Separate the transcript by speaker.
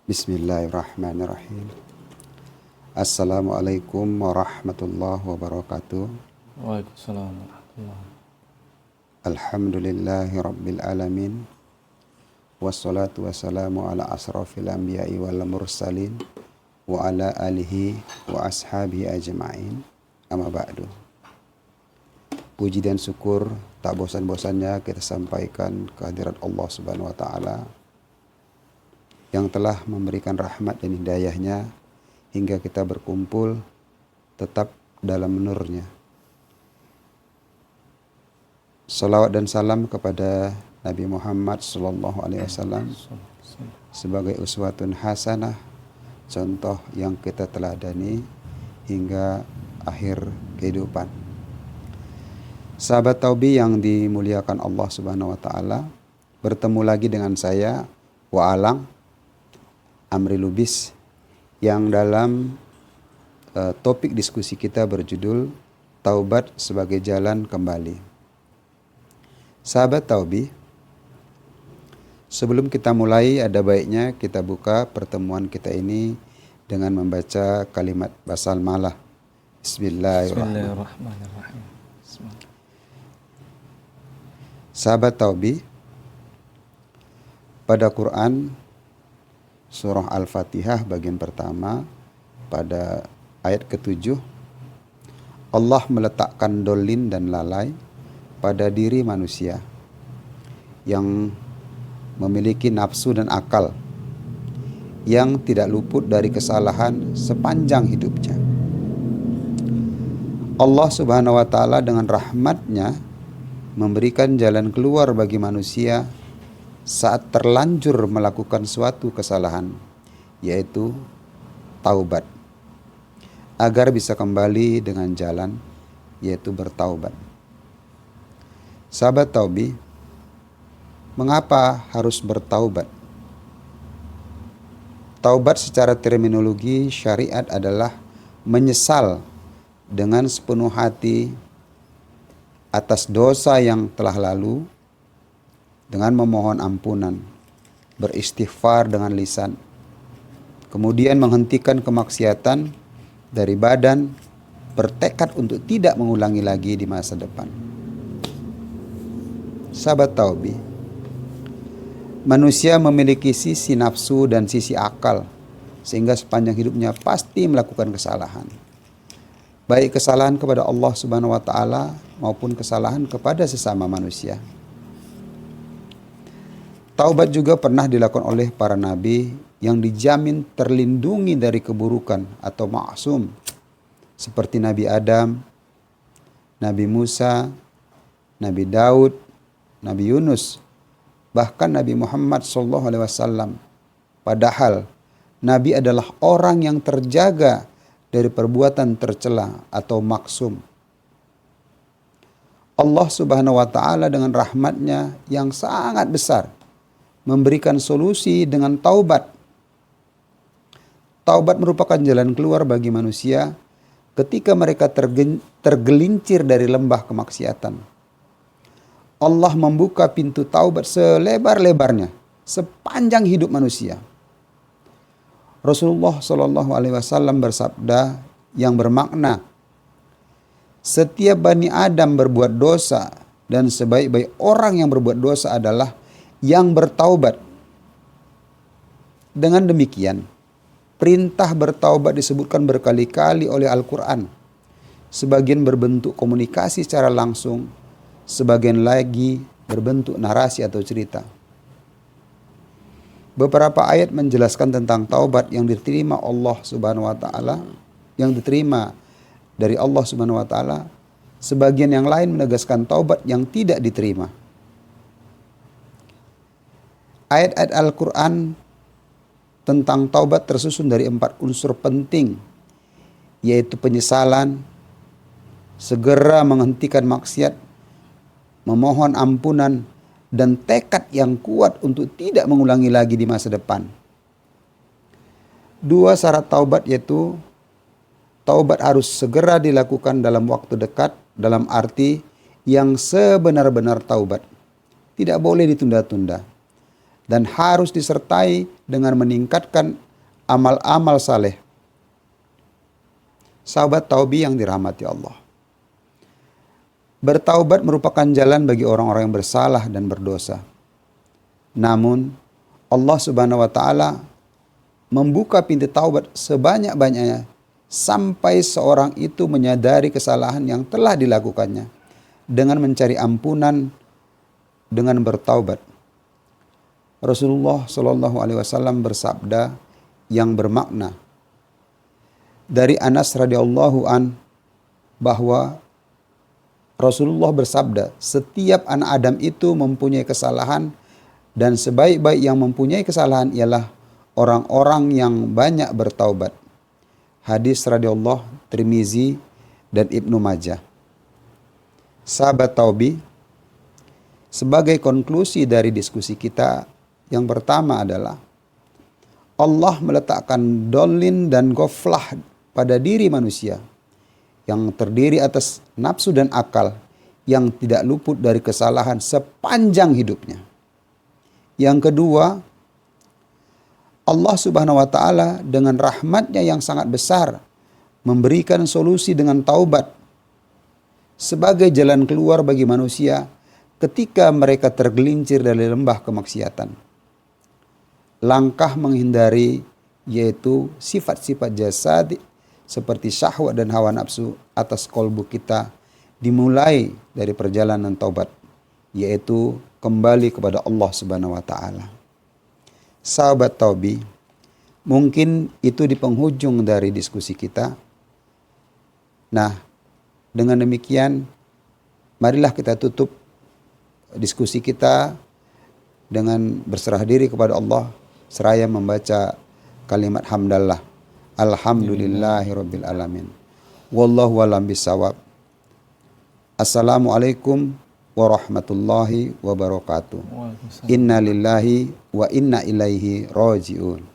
Speaker 1: Bismillahirrahmanirrahim. Assalamualaikum warahmatullahi wabarakatuh.
Speaker 2: Waalaikumsalam warahmatullahi.
Speaker 1: Alhamdulillahi rabbil alamin. Wassalatu wassalamu ala asrafil anbiya'i wal mursalin wa ala alihi wa ashabihi ajma'in. Amma ba'du. Puji dan syukur tak bosan-bosannya kita sampaikan kehadirat Allah Subhanahu wa taala yang telah memberikan rahmat dan hidayahnya hingga kita berkumpul tetap dalam nurnya. Salawat dan salam kepada Nabi Muhammad SAW sebagai uswatun hasanah, contoh yang kita teladani hingga akhir kehidupan. Sahabat Taubi yang dimuliakan Allah Subhanahu wa taala, bertemu lagi dengan saya Wa'alang Amri Lubis yang dalam topik diskusi kita berjudul Taubat sebagai Jalan Kembali. Sahabat Taubi, sebelum kita mulai ada baiknya kita buka pertemuan kita ini dengan membaca kalimat basmalah. Bismillahirrahmanirrahim. Sahabat Taubi, pada Quran surah Al-Fatihah bagian pertama pada ayat ke-7, Allah meletakkan dolin dan lalai pada diri manusia yang memiliki nafsu dan akal yang tidak luput dari kesalahan sepanjang hidupnya. Allah Subhanahu wa taala dengan rahmatnya memberikan jalan keluar bagi manusia saat terlanjur melakukan suatu kesalahan, yaitu taubat, agar bisa kembali dengan jalan, yaitu bertaubat. Sahabat Taubi, mengapa harus bertaubat? Taubat secara terminologi syariat adalah menyesal dengan sepenuh hati atas dosa yang telah lalu, dengan memohon ampunan, beristighfar dengan lisan, kemudian menghentikan kemaksiatan dari badan, bertekad untuk tidak mengulangi lagi di masa depan. Sahabat Taubi, manusia memiliki sisi nafsu dan sisi akal, sehingga sepanjang hidupnya pasti melakukan kesalahan. Baik kesalahan kepada Allah Subhanahu wa taala maupun kesalahan kepada sesama manusia. Taubat juga pernah dilakukan oleh para nabi yang dijamin terlindungi dari keburukan atau ma'sum, seperti Nabi Adam, Nabi Musa, Nabi Daud, Nabi Yunus, bahkan Nabi Muhammad SAW. Padahal Nabi adalah orang yang terjaga dari perbuatan tercela atau maksum. Allah Subhanahu wa taala dengan rahmatnya yang sangat besar memberikan solusi dengan taubat. Taubat merupakan jalan keluar bagi manusia ketika mereka tergelincir dari lembah kemaksiatan. Allah membuka pintu taubat selebar-lebarnya sepanjang hidup manusia. Rasulullah SAW bersabda yang bermakna, setiap Bani Adam berbuat dosa dan sebaik-baik orang yang berbuat dosa adalah yang bertaubat. Dengan demikian, perintah bertaubat disebutkan berkali-kali oleh Al-Quran. Sebagian berbentuk komunikasi secara langsung, sebagian lagi berbentuk narasi atau cerita. Beberapa ayat menjelaskan tentang taubat yang diterima Allah Subhanahu wa taala, yang diterima dari Allah Subhanahu wa taala. Sebagian yang lain menegaskan taubat yang tidak diterima. Ayat-ayat Al-Quran tentang taubat tersusun dari 4 unsur penting, yaitu penyesalan, segera menghentikan maksiat, memohon ampunan, dan tekad yang kuat untuk tidak mengulangi lagi di masa depan. 2 syarat taubat yaitu taubat harus segera dilakukan dalam waktu dekat, dalam arti yang sebenar-benar taubat. Tidak boleh ditunda-tunda. dan harus disertai dengan meningkatkan amal-amal saleh. Sahabat taubi yang dirahmati Allah. Bertaubat merupakan jalan bagi orang-orang yang bersalah dan berdosa. Namun Allah Subhanahu wa taala membuka pintu taubat sebanyak-banyaknya sampai seorang itu menyadari kesalahan yang telah dilakukannya dengan mencari ampunan dengan bertaubat. Rasulullah Shallallahu alaihi wasallam bersabda yang bermakna dari Anas radhiyallahu an bahwa Rasulullah bersabda, setiap anak Adam itu mempunyai kesalahan dan sebaik-baik yang mempunyai kesalahan ialah orang-orang yang banyak bertaubat. Hadis radhiyallahu Tirmizi dan Ibnu Majah. Sahabat taubi, sebagai konklusi dari diskusi kita, yang pertama adalah Allah meletakkan dolin dan goflah pada diri manusia yang terdiri atas nafsu dan akal yang tidak luput dari kesalahan sepanjang hidupnya. Yang kedua, Allah Subhanahu wa taala dengan rahmatnya yang sangat besar memberikan solusi dengan taubat sebagai jalan keluar bagi manusia ketika mereka tergelincir dari lembah kemaksiatan. Langkah menghindari yaitu sifat-sifat jasad seperti syahwat dan hawa nafsu atas kolbu kita dimulai dari perjalanan taubat, yaitu kembali kepada Allah Subhanahu wa taala. Sahabat taubi, mungkin itu di penghujung dari diskusi kita. Nah, dengan demikian marilah kita tutup diskusi kita dengan berserah diri kepada Allah seraya membaca kalimat hamdallah. Alhamdulillahirabbil alamin. Wallahu a'lam bishawab. Assalamualaikum warahmatullahi wabarakatuh. Inna lillahi wa inna ilaihi raji'un.